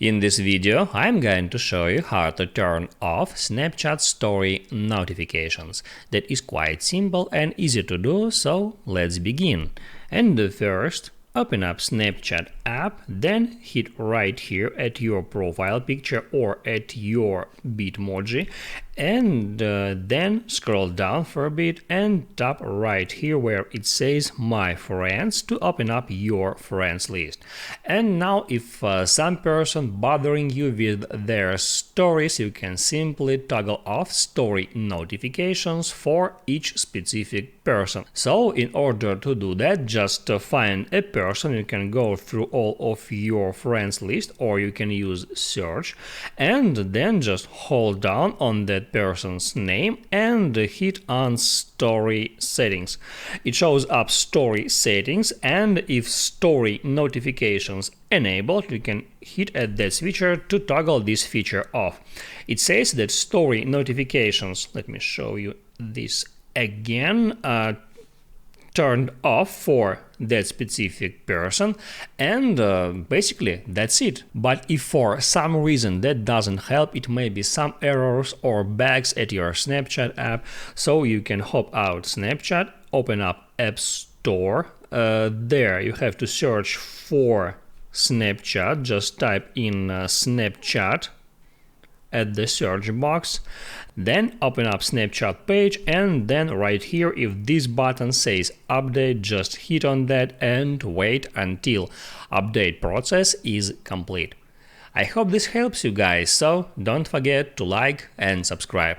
In this video, I'm going to show you how to turn off Snapchat Story notifications. That is quite simple and easy to do, so let's begin. And first, open up Snapchat app, then hit right here at your profile picture or at your Bitmoji, and then scroll down for a bit and tap right here where it says My Friends to open up your friends list. And now if some person bothering you with their stories, you can simply toggle off story notifications for each specific person. So in order to do that, just find a person. You can go through all of your friends list or you can use search, and then just hold down on that person's name and hit on story settings. It shows up story settings, and if story notifications enabled, you can hit at that switcher to toggle this feature off. It says that story notifications, let me show you this again, turned off for that specific person, and basically that's it. But if for some reason that doesn't help, it may be some errors or bugs at your Snapchat app, so you can hop out Snapchat, open up App Store. There you have to search for Snapchat, just type in Snapchat at the search box, then open up Snapchat page, and then right here if this button says update, just hit on that and wait until update process is complete. I hope this helps you guys, so don't forget to like and subscribe.